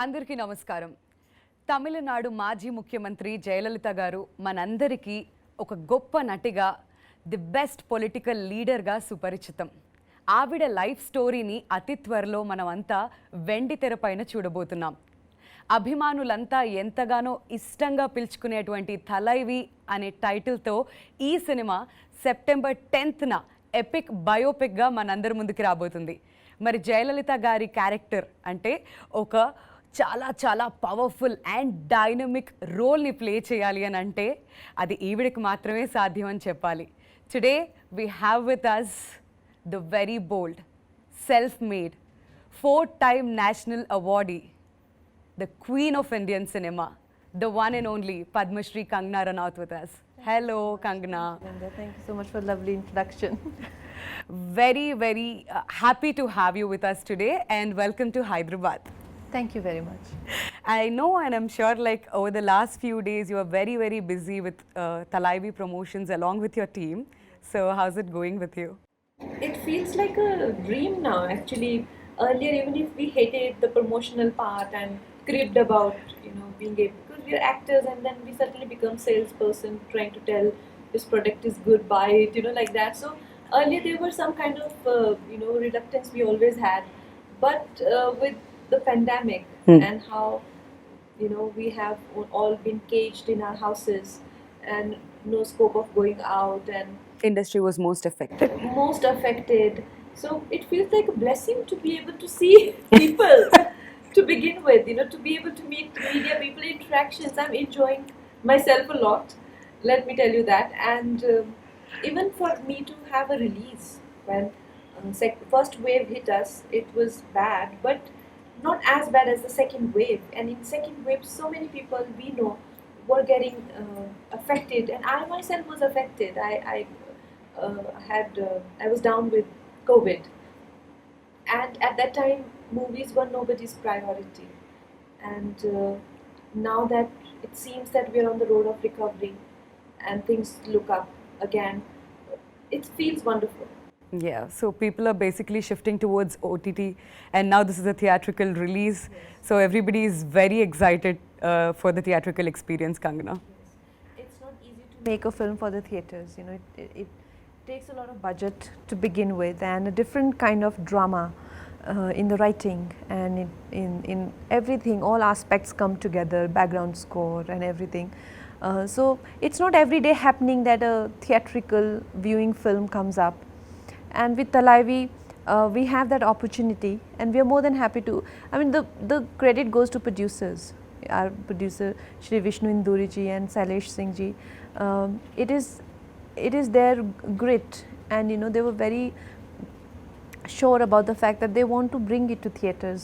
అందరికీ నమస్కారం. తమిళనాడు మాజీ ముఖ్యమంత్రి జయలలిత గారు మనందరికీ ఒక గొప్ప నటిగా, ది బెస్ట్ పొలిటికల్ లీడర్గా సుపరిచితం. ఆవిడ లైఫ్ స్టోరీని అతి త్వరలో మనమంతా వెండి తెరపైన చూడబోతున్నాం. అభిమానులంతా ఎంతగానో ఇష్టంగా పిలుచుకునేటువంటి థలైవి అనే టైటిల్తో ఈ సినిమా సెప్టెంబర్ 10న ఎపిక్ బయోపిక్గా మనందరి ముందుకు రాబోతుంది. మరి జయలలిత గారి క్యారెక్టర్ అంటే ఒక చాలా చాలా పవర్ఫుల్ అండ్ డైనమిక్ రోల్ని ప్లే చేయాలి అని అంటే అది ఈవిడికి మాత్రమే సాధ్యం అని చెప్పాలి. Today we have with us the very bold, self made, 4-time national awardee, the queen of Indian cinema, the one and only Padma Shri Kangana Ranaut with us. Hello, Kangana. Thank you so much for the lovely introduction. Very, very happy to have you with us today and welcome to Hyderabad. Thank you very much. I know and I'm sure like over the last few days you are very, very busy with Thalaivi promotions along with your team. So how's it going with you? It feels like a dream now actually. Earlier, even if we hated the promotional part and cribbed about being able, because we are actors and then we suddenly become salesperson trying to tell this product is good, buy it, like that. So earlier there were some kind of reluctance we always had, but with the pandemic and how we have all been caged in our houses and no scope of going out, and Industry was most affected. So it feels like a blessing to be able to see people to begin with, to be able to meet media people, interactions. I'm enjoying myself a lot, let me tell you that. And even for me to have a release when first wave hit us, it was bad, but not as bad as the second wave. And in second wave, so many people we know were getting affected, and I myself was affected. I was down with COVID, and at that time movies were nobody's priority, and now that it seems that we're on the road of recovery and things look up again, it feels wonderful. Yeah, so people are basically shifting towards OTT and now this is a theatrical release. So everybody is very excited for the theatrical experience, Kangana. It's not easy to make a film for the theatres. It takes a lot of budget to begin with, and a different kind of drama in the writing and in everything. All aspects come together, background score and everything. So it's not every day happening that a theatrical viewing film comes up. And with Thalaivi, we have that opportunity, and we are more than happy to. I mean, the credit goes to producers. Our producer Shri Vishnu Induriji and Sailesh Singh ji. It is their grit, and they were very sure about the fact that they want to bring it to theatres.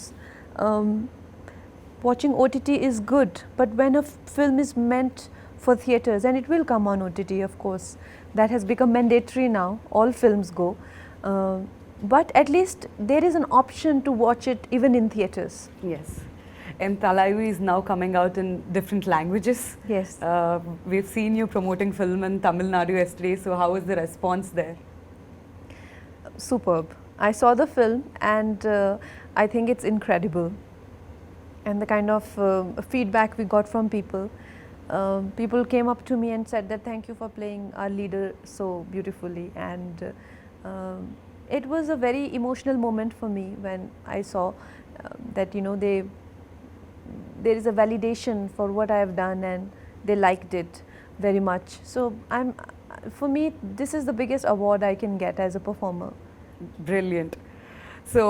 Watching OTT is good, but when a film is meant for theatres, and it will come on OTT, of course, that has become mandatory now. All films go, but at least there is an option to watch it even in theatres. Yes. And Thalaivi is now coming out in different languages. Yes. We've seen you promoting film in Tamil Nadu yesterday, so how was the response there? Superb. I saw the film, and I think it's incredible. And the kind of feedback we got from people. People came up to me and said that thank you for playing our leader so beautifully, and it was a very emotional moment for me when I saw that there is a validation for what I have done, and they liked it very much. So for me, this is the biggest award I can get as a performer. Brilliant. So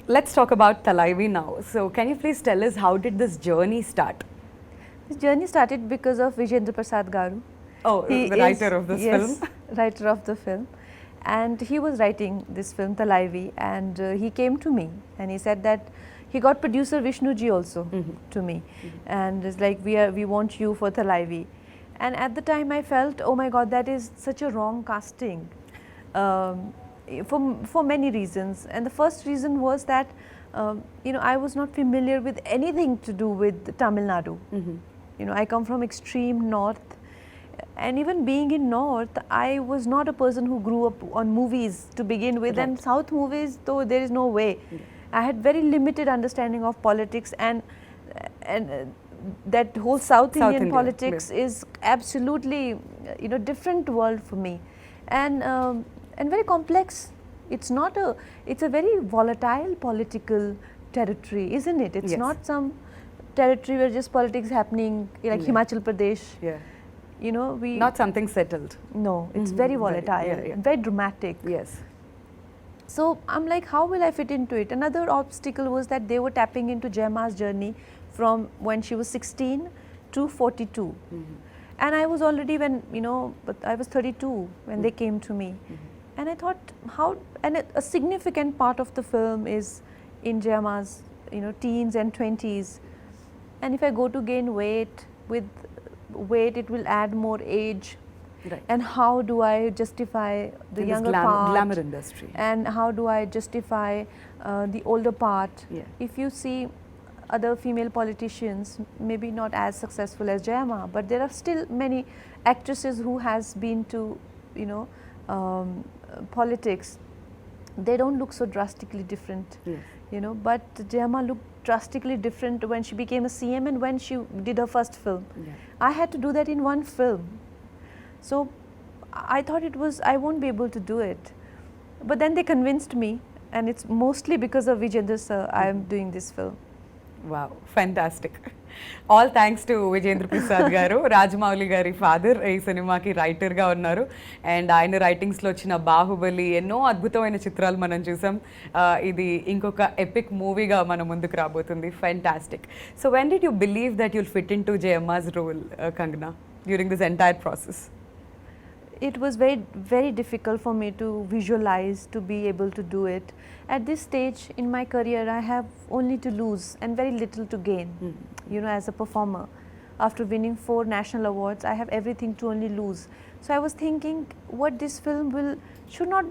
let's talk about Thalaivi now. So can you please tell us how did this journey start? This journey started because of Vijayendra Prasad Garu. Oh, the writer of this film. Yes, writer of the film. And he was writing this film, Thalaivi, and he came to me and he said that he got producer Vishnu ji also to me, and it's like we want you for Thalaivi. And at the time I felt, oh my God, that is such a wrong casting for many reasons. And the first reason was that I was not familiar with anything to do with Tamil Nadu. I come from extreme north, and even being in north, I was not a person who grew up on movies to begin with. Right. And south movies, though, there is no way. I had very limited understanding of politics, and and that whole South Indian India, politics is absolutely, different world for me, and very complex. It's not a, it's a very volatile political territory, isn't it? It's Yes. not some territory where just politics happening like Yeah. Himachal Pradesh. Yeah. We Not something settled. no, it's Mhm, very very- volatile, yeah, yeah. and very dramatic. Yes. So I'm like, how will I fit into it? Another obstacle was that they were tapping into Jaima's journey from when she was 16 to 42. And I was already but I was 32 when they came to me. And I thought, a significant part of the film is in Jaima's, teens and 20s. And if I go to gain weight, with weight it will add more age. Right. And how do I justify the In this younger part? glamour industry. And how do I justify the older part? Yeah. If you see other female politicians, maybe not as successful as Jayama, but there are still many actresses who has been to, politics. They don't look so drastically different, Yes. But Jayama looked drastically different when she became a CM and when she did her first film. Yeah. I had to do that in one film. So I thought I won't be able to do it. But then they convinced me, and it's mostly because of Vijendra sir I am doing this film. Wow, fantastic. All thanks to Vijendra Prasad garu, Rajamouli gari father ఈ సినిమాకి writer గా ఉన్నారు and ఆయన writings లో వచ్చిన బాహుబలి ఎన్నో అద్భుతమైన చిత్రాలు మనం చూసాం ఇది ఇంకొక ఎపిక్ మూవీగా మన ముందుకు రాబోతుంది fantastic so when did you believe that you'll fit in to Jayamma's role Kangana during this entire process It was very, very difficult for me to visualize, to be able to do it. At this stage in my career, I have only to lose and very little to gain, as a performer. After winning 4 national awards, I have everything to only lose. So I was thinking, what this film should not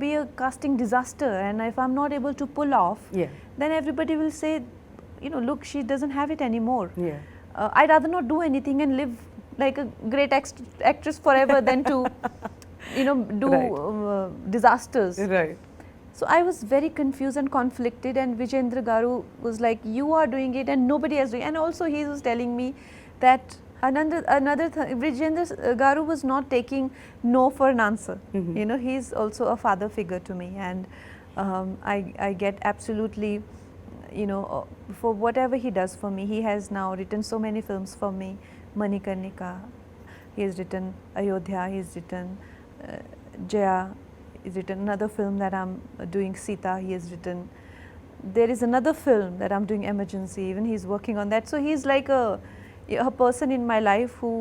be a casting disaster, and if I'm not able to pull off, then everybody will say, look, she doesn't have it anymore. I'd rather not do anything and live like a great actress forever than to, do disasters. Right. So I was very confused and conflicted, and Vijendra Garu was like, you are doing it and nobody else doing it. And also he was telling me that another Vijendra Garu was not taking no for an answer. He's also a father figure to me, and I get absolutely, for whatever he does for me. He has now written so many films for me. Manikarnika, he has written Ayodhya, he has written Jaya, he's written another film that I'm doing, Sita, he has written. There is another film that I'm doing, Emergency, even he's working on that. So he's like a person in my life who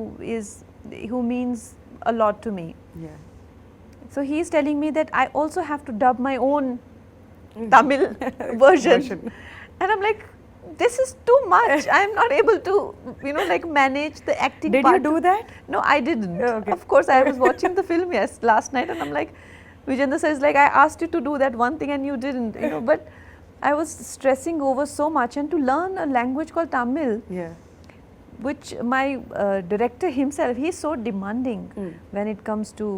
means a lot to me. Yeah. So he's telling me that I also have to dub my own Tamil version. And I'm like, this is too much. I'm not able to, manage the acting Did part. you do that? No, I didn't. Oh, okay. Of course, I was watching the film last night, and I'm like, Vijendra says, like, I asked you to do that one thing and you didn't, but I was stressing over so much, and to learn a language called Tamil, Yeah. which my director himself, he's so demanding when it comes to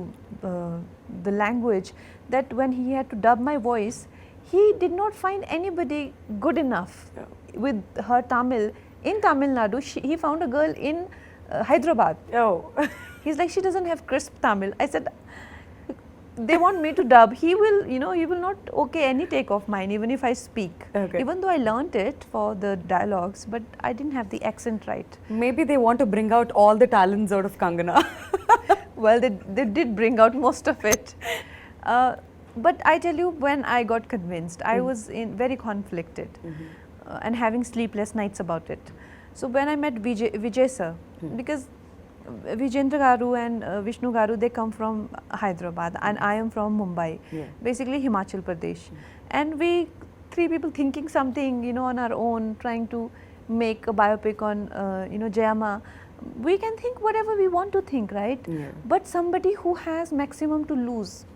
the language, that when he had to dub my voice, he did not find anybody good enough with her Tamil. In Tamil Nadu, he found a girl in Hyderabad. Oh. He's like, she doesn't have crisp Tamil. I said, they want me to dub. He will, he will not okay any take of mine, even if I speak. Okay. Even though I learnt it for the dialogues, but I didn't have the accent right. Maybe they want to bring out all the talents out of Kangana. Well, they did bring out most of it. But I tell you, when I got convinced, I was very conflicted and having sleepless nights about it. So when I met Vijay sir, because Vijendra Garu and Vishnu Garu, they come from Hyderabad and I am from Mumbai, basically Himachal Pradesh. And we 3 people thinking something, on our own, trying to make a biopic on, Jayama. We can think whatever we want to think, right? But somebody who has maximum to lose.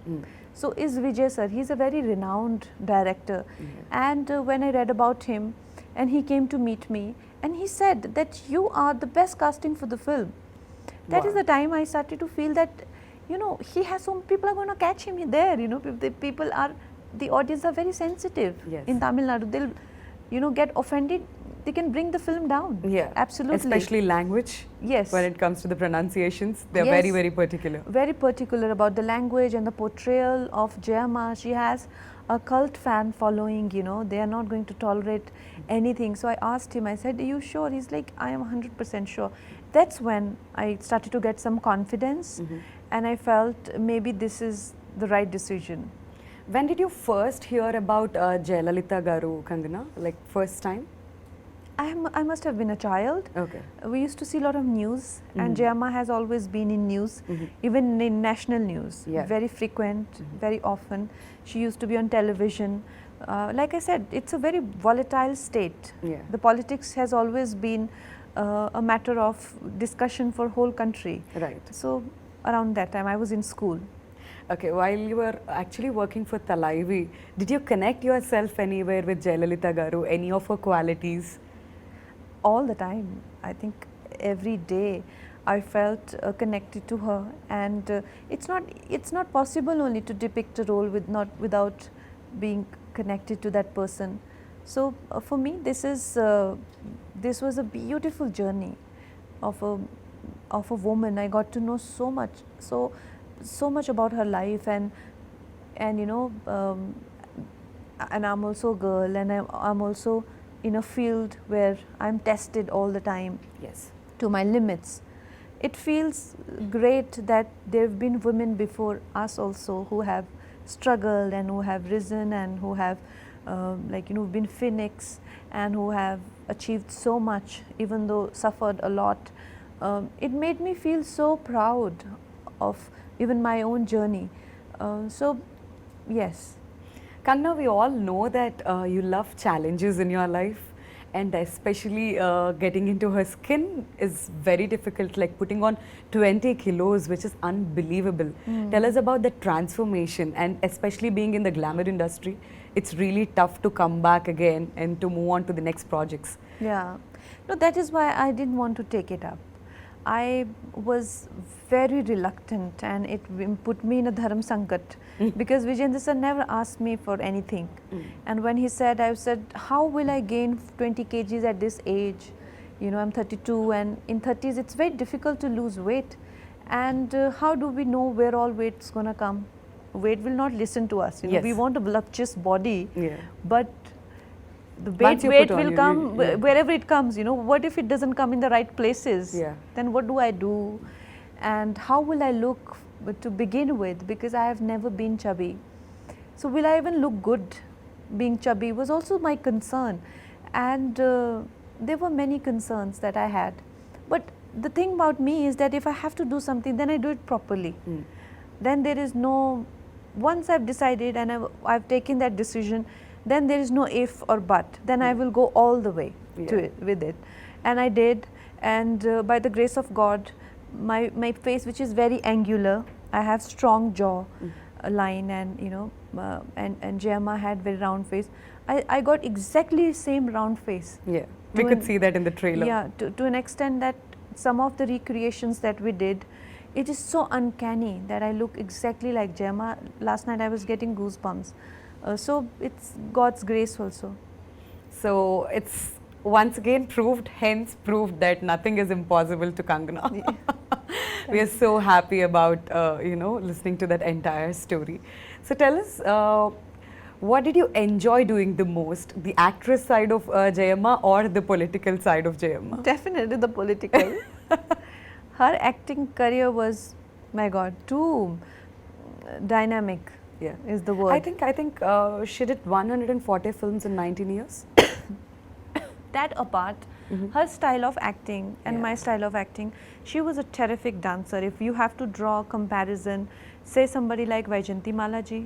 So is Vijay sir. He's a very renowned director. And when I read about him, and he came to meet me, and he said that you are the best casting for the film. That is the time I started to feel that, he has some people are going to catch him there. The audience are very sensitive in Tamil Nadu. They'll, get offended. they can bring the film down. Yeah, Absolutely. Especially language. Yes. When it comes to the pronunciations, they're Yes. very, very particular. Very particular about the language and the portrayal of Jayama. She has a cult fan following, you know, they are not going to tolerate anything. So I asked him, I said, are you sure? He's like, I am 100% sure. That's when I started to get some confidence, and I felt maybe this is the right decision. When did you first hear about Jayalalitha Garu, Kangana? Like first time? I must have been a child. Okay. We used to see a lot of news, and Jayama has always been in news, even in national news, Yeah. very frequent, very often. She used to be on television. Like I said, it's a very volatile state. Yeah. The politics has always been a matter of discussion for whole country. Right. So around that time, I was in school. Okay, while you were actually working for Thalaivi, did you connect yourself anywhere with Jayalalitha Garu, any of her qualities? All the time. I think every day I felt connected to her, and it's not possible only to depict a role without being connected to that person. So for me, this was a beautiful journey of a woman. I got to know so much about her life, and you know, and I'm also a girl, and I'm also in a field where I'm tested all the time Yes. to my limits. It feels great that there have been women before us also who have struggled and who have risen and who have like, you know, been phoenix and who have achieved so much, even though suffered a lot. It made me feel so proud of even my own journey. So yes. Kangana, we all know that you love challenges in your life, and especially getting into her skin is very difficult, like putting on 20 kilos, which is unbelievable. Tell us about the transformation, and especially being in the glamour industry, it's really tough to come back again and to move on to the next projects. Yeah, no, that is why I didn't want to take it up. I was very reluctant, and it put me in a dharam sankat because Vijayendra sir never asked me for anything. And when he said, I said, how will I gain 20 kgs at this age? You know, I'm 32, and in 30s it's very difficult to lose weight. And how do we know where all weight's gonna come? Weight will not listen to us. You know, Yes. we want a voluptuous body, Yeah. but the Once you weight put on, will you come really- yeah. wherever it comes. You know, what if it doesn't come in the right places? Yeah. Then what do I do? And how will I look to begin with? Because I have never been chubby. So will I even look good being chubby was also my concern. And there were many concerns that I had. But the thing about me is that if I have to do something, then I do it properly. Then there is no, once I've decided and I've taken that decision, then there is no if or but. Then I will go all the way to Yeah. it, with it. And I did. And by the grace of God, my face, which is very angular, I have strong jaw line, and you know, and Jayama had very round face. I got exactly same round face. Yeah, we To could an- see that in the trailer. Yeah, to an extent that some of the recreations that we did, it is so uncanny that I look exactly like Jayama. Last night I was getting goosebumps. So it's God's grace also. So it's once again hence proved that nothing is impossible to Kangana. We are so happy about, you know, listening to that entire story. So tell us, what did you enjoy doing the most? The actress side of Jayama or the political side of Jayama? Definitely the political. Her acting career was, my God, too dynamic. Yeah. Is the word. I think she did 140 films in 19 years. That apart, her style of acting and Yeah. my style of acting, she was a terrific dancer. If you have to draw a comparison, say somebody like Vaijayanti Mala ji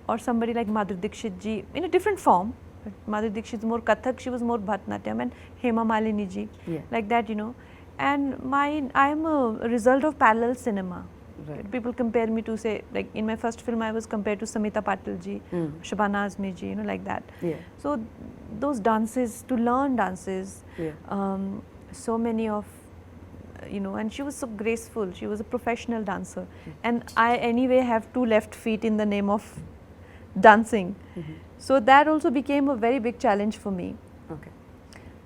or somebody like Madhuri Dixit ji in a different form. But Madhuri Dixit is more Kathak, she was more Bharatanatyam, and Hema Malini ji, Yeah. like that, you know. And I am a result of parallel cinema. Right. People compare me to, say, like in my first film I was compared to Samita Patil ji, Shabana Azmi ji, you know, like that. Yeah. So those dances, to learn dances, Yeah. so many of, you know, and she was so graceful. She was a professional dancer. And I anyway have 2 left feet in the name of dancing. So that also became a very big challenge for me. Okay.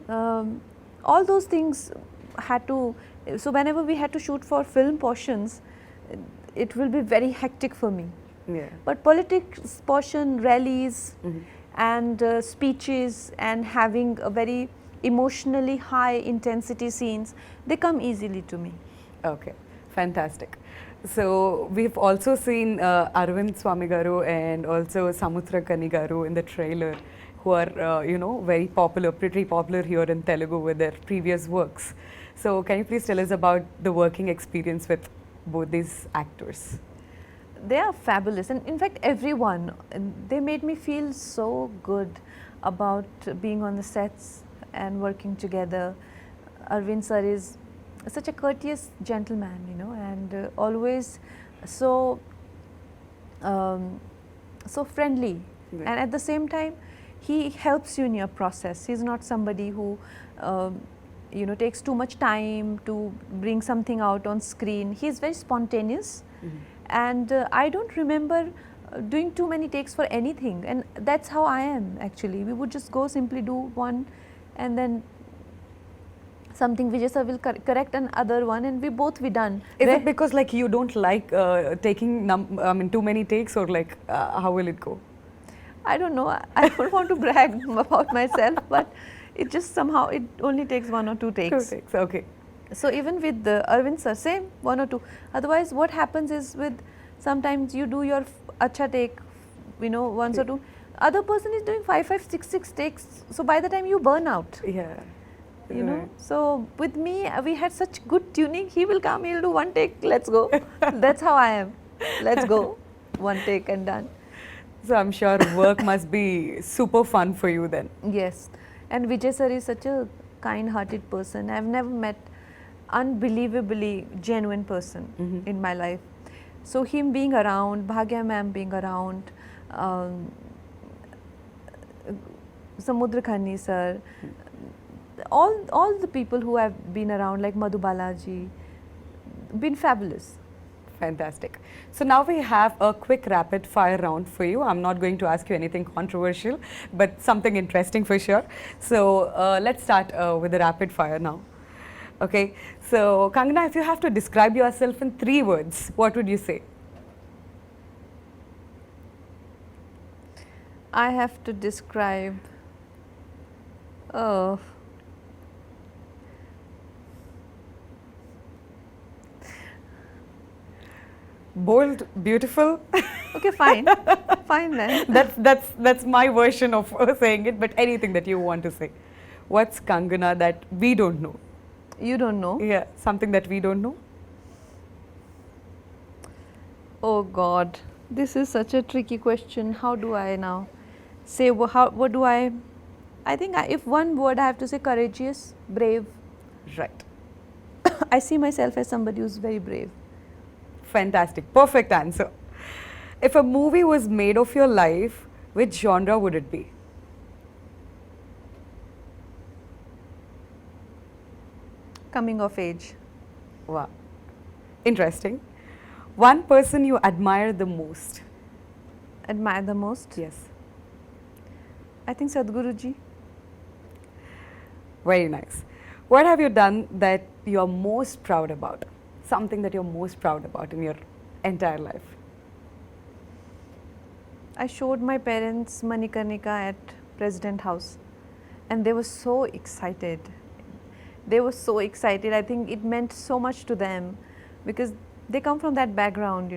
All those things had to, so whenever we had to shoot for film portions, it will be very hectic for me. Yeah. But politics portion, rallies, Mhm. and speeches, and having a very emotionally high intensity scenes, they come easily to me. Okay, fantastic. So we've also seen Arvind Swami Garu and also Samutrakani Garu in the trailer, who are very popular, pretty popular here in Telugu with their previous works. So can you please tell us about the working experience with both these actors? They are fabulous, and in fact everyone, they made me feel so good about being on the sets and working together. Arvind sir is such a courteous gentleman, and always so so friendly. Right. And at the same time, he helps you in your process. He's not somebody who takes too much time to bring something out on screen. He's very spontaneous. Mhm. And I don't remember doing too many takes for anything, and that's how I am actually. We would just go simply do one, and then something Vijay sir will correct another one, and we both be done. Is it because like you don't like taking too many takes, or like how will it go? I don't know. I don't want to brag about myself, but it just somehow it only takes 1 or 2 takes. 2 takes, okay. So even with the Arvind sir, same 1 or 2. Otherwise, what happens is with sometimes you do your acha take, once or two. Other person is doing 5, 6 takes. So by the time you burn out, Yeah. you know. Right. So with me, we had such good tuning. He will come, he'll do 1 take. Let's go. That's how I am. Let's go. 1 take and done. So I'm sure work must be super fun for you then. Yes. And Vijay sir is such a kind-hearted person. I've never met unbelievably genuine person Mhm. in my life. So him being around, Bhagya ma'am being around, Samudra Khani sir, all the people who have been around, like Madhu Balaji, been fabulous. Fantastic. So now we have a quick rapid fire round for you. I'm not going to ask you anything controversial, but something interesting for sure. So let's start with the rapid fire now. Okay. So Kangana, if you have to describe yourself in 3 words, what would you say? I have to describe, oh, Bold, beautiful. okay, fine, fine then. That's my version of saying it. But anything that you want to say. What's Kangana that we don't know? You don't know? Yeah, something that we don't know. Oh God, this is such a tricky question. How do I now say, what do I think if one word I have to say, courageous, brave. Right. I see myself as somebody who's very brave. Fantastic. Perfect answer. If a movie was made of your life, which genre would it be? Coming of age. Wow. Interesting. One person you admire the most? Admire the most? Yes. I think Sadhguruji. Very nice. What have you done that you are most proud about? Something that you're most proud about in your entire life? I showed my parents Manikarnika at President House, and they were so excited. They were so excited. I think it meant so much to them because they come from that background,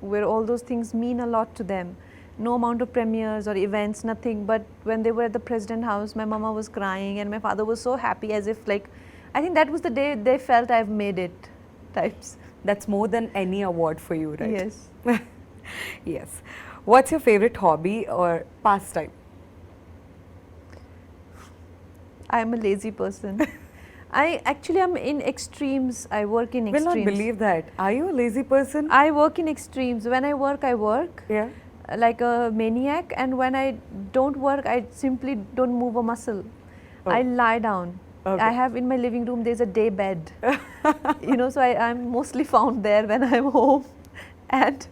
where all those things mean a lot to them. No amount of premieres or events, nothing. But when they were at the President House, my mama was crying and my father was so happy, as if like, I think that was the day they felt I've made it, types. That's more than any award for you, right? Yes. Yes. What's your favorite hobby or pastime? I am a lazy person. I actually am in extremes. I work in Will extremes. not believe that. Are you a lazy person? I work in extremes. When I work Yeah. like a maniac, and when I don't work, I simply don't move a muscle. Oh. I lie down. Okay. I have in my living room, there's a day bed. So I'm mostly found there when I'm home. And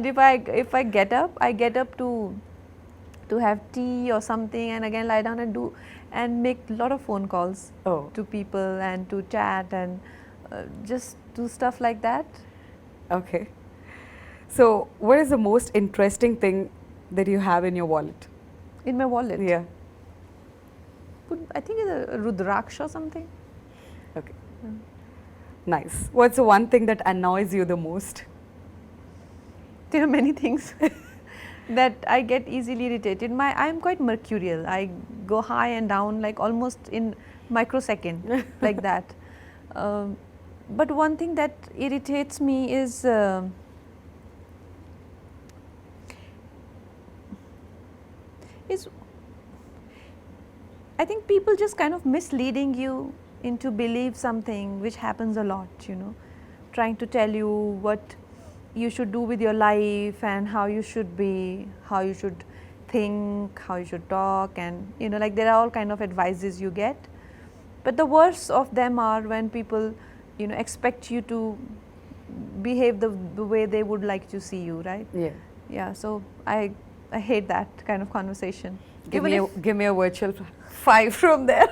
if I get up, I get up to have tea or something, and again lie down and do. and make a lot of phone calls Oh, to people and to chat and just do stuff like that. okay. So, what is the most interesting thing that you have in your wallet? In my wallet. Yeah. I think it's a Rudraksha or something. Okay. Nice. What's the one thing that annoys you the most? There are many things that I get easily irritated. I'm quite mercurial. I go high and down like almost in microsecond, like that. But one thing that irritates me is I think people just kind of misleading you into believe something, which happens a lot, you know, trying to tell you what you should do with your life and how you should be, how you should think, how you should talk, and you know, like there are all kind of advices you get. But the worst of them are when people, you know, expect you to behave the way they would like to see you, right? Yeah. Yeah, so I hate that kind of conversation. Give Even me a virtual 5 from there.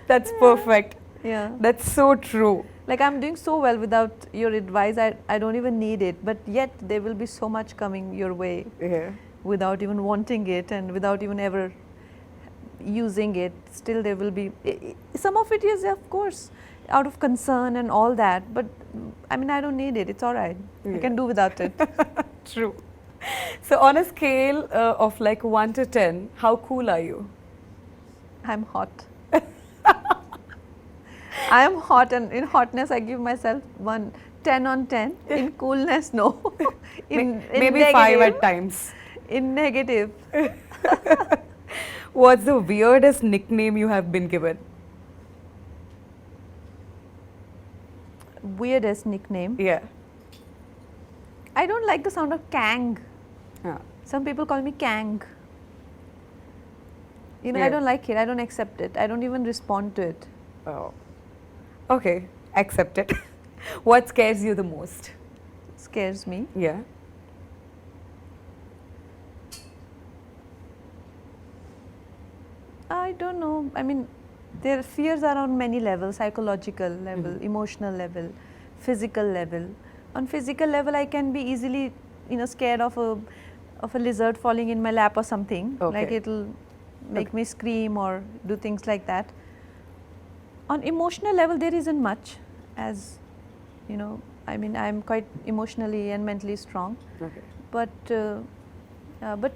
That's perfect. yeah, That's so true. like I'm doing so well without your advice, I don't even need it, but yet there will be so much coming your way Yeah. without even wanting it and without even ever using it. Still there will be, some of it is of course out of concern and all that, but I mean I don't need it, it's alright, I can do without it. True. So, on a scale of like 1 to 10, how cool are you? I'm hot. I am hot, and in hotness I give myself 10 on 10. In coolness, no. in Maybe negative, 5 at times. In negative, What's the weirdest nickname you have been given? weirdest nickname. Yeah. I don't like the sound of Kang. Ah. Some people call me Kang. You know, Yeah. I don't like it. I don't accept it. I don't even respond to it. Oh. Okay. Accept it. What scares you the most? Scares me. Yeah. I don't know. I mean, their fears are on many levels: psychological level, emotional level, physical level. On physical level, I can be easily, you know, scared of a lizard falling in my lap or something. Okay. Like it'll make me scream or do things like that. On emotional level, there isn't much, as you know. I mean, I'm quite emotionally and mentally strong, Okay. but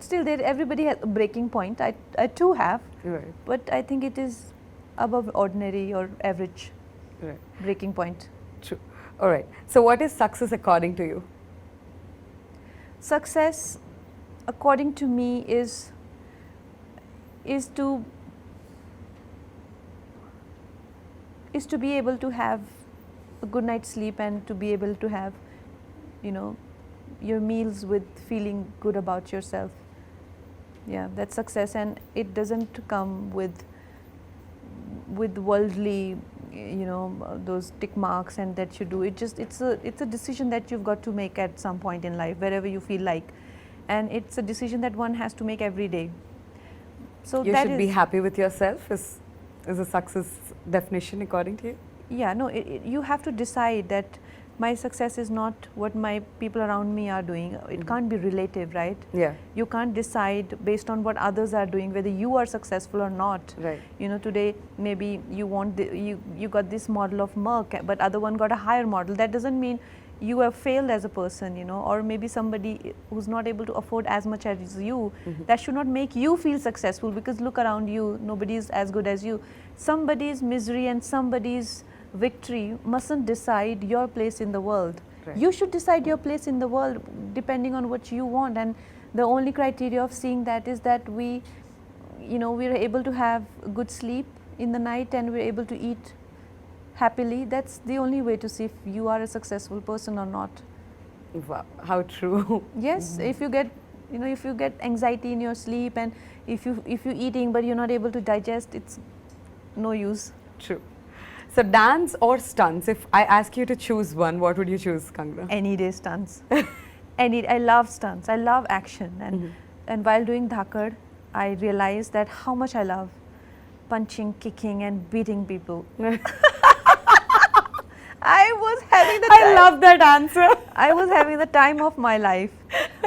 still, everybody has a breaking point. I too have, Right. but I think it is above ordinary or average Right. breaking point. True. All right. So, what is success according to you? Success, according to me, is to be able to have a good night's sleep and to be able to have, you know, your meals with feeling good about yourself. Yeah, that's success, and it doesn't come with worldly, you know, those tick marks and that you do. It's a decision that you've got to make at some point in life, wherever you feel like, and it's a decision that one has to make every day. So You that should be is- happy with yourself is a success definition according to you? Yeah, no, you have to decide that my success is not what my people around me are doing. It can't be relative, right? Yeah. You can't decide based on what others are doing whether you are successful or not. Right. You know, today maybe you want you got this model of Merck, but other one got a higher model. That doesn't mean you have failed as a person, you know, or maybe somebody who's not able to afford as much as you. That should not make you feel successful, because look around you, nobody is as good as you. Somebody's misery and somebody's victory mustn't decide your place in the world. Right. You should decide your place in the world depending on what you want, and the only criteria of seeing that is that we, you know, we're able to have good sleep in the night and we're able to eat happily. That's the only way to see if you are a successful person or not. Wow. How true. Yes, if you get, you know, if you get anxiety in your sleep, and if you're eating but you're not able to digest, it's no use. True. So, dance or stunts? If I ask you to choose one, what would you choose, Kangana? Any day stunts. I love stunts. I love action, and while doing Dhakad, I realized that how much I love punching, kicking, and beating people. I was having the I love that answer. I was having the time of my life.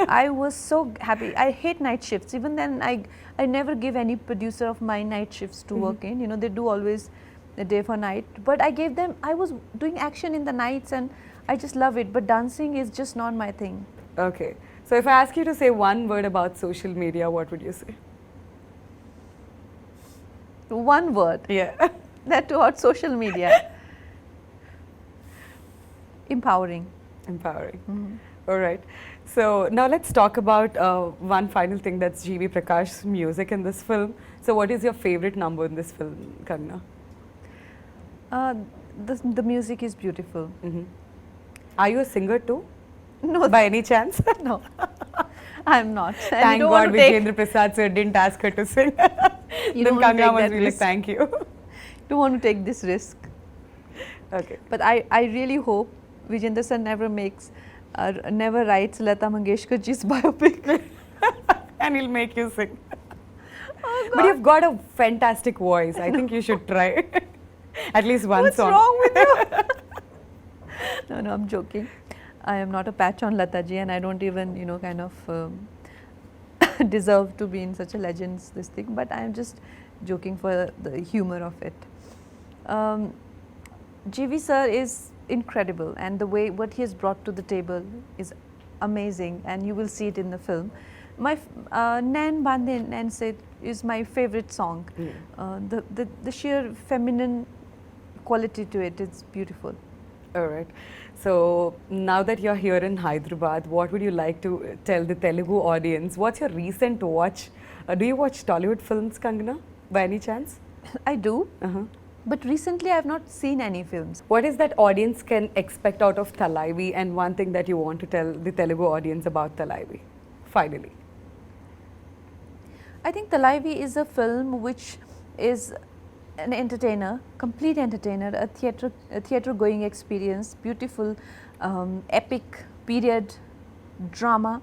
I was so happy. I hate night shifts. Even then, I never give any producer of my night shifts to work in. You know, they do always the day for night. But I gave them, I was doing action in the nights and I just love it. But dancing is just not my thing. Okay. So if I ask you to say one word about social media, what would you say? One word. Yeah. That about social media. Empowering. Empowering. All right. So now let's talk about one final thing, that's G.V. Prakash's music in this film. So what is your favorite number in this film, Kangana? The music is beautiful. Are you a singer too? No, By any chance? no, I'm not. And Thank you don't God want to take, Vijayendra Prasad sir didn't ask her to sing. You Then don't want to Kangana take must that be like, risk. thank you. don't want to take this risk. Okay. But I really hope Vijayendra sir never writes Lata Mangeshkar ji's biopic. And he'll make you sing. But you've got a fantastic voice. I think you should try. At least one What's song. wrong with you? No, I'm joking. I am not a patch on Lata ji, and I don't even, you know, kind of deserve to be in such a legend's this thing. But I am just joking for the humor of it. GV sir is incredible, and the way what he has brought to the table is amazing, and you will see it in the film. My Nan Bande Nan said is my favorite song. The sheer feminine quality to it is beautiful. All right. So now that you're here in Hyderabad, what would you like to tell the Telugu audience? What's your recent watch? Do you watch Tollywood films, Kangana, by any chance? I do, but recently I have not seen any films. What is that audience can expect out of Thalaivi, and one thing that you want to tell the Telugu audience about Thalaivi, finally? I think Thalaivi is a film which is an entertainer, complete entertainer, a theatre going experience, beautiful, epic period drama,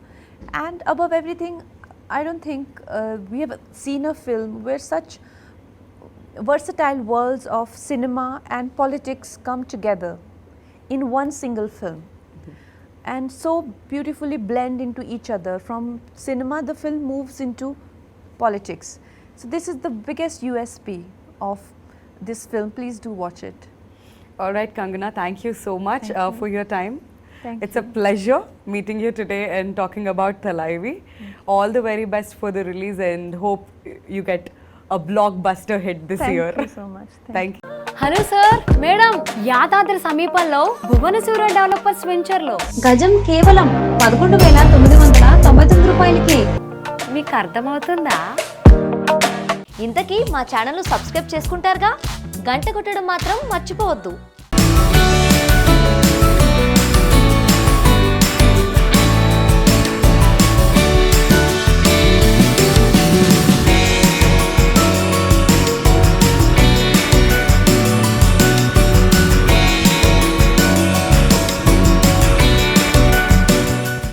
and above everything, I don't think we have seen a film where such versatile worlds of cinema and politics come together in one single film and so beautifully blend into each other. From cinema, the film moves into politics. So this is the biggest USP of this film. Please do watch it. All right, Kangana, thank you so much for your time. Thank It's a pleasure meeting you today and talking about Thalaivi. All the very best for the release, and hope you get a blockbuster hit this year. Thank you so much. Thank you. Hello sir madam Yadadri సమీపంలో Bhuvanasura developers వెంచర్లో గజం కేవలం 11,999 రూపాయలకి. మీకు అర్థమవుతుందా? ఇంతకీ మా channel subscribe చేసుకుంటారుగా, గంట కొట్టడం మాత్రం మర్చిపోవద్దు.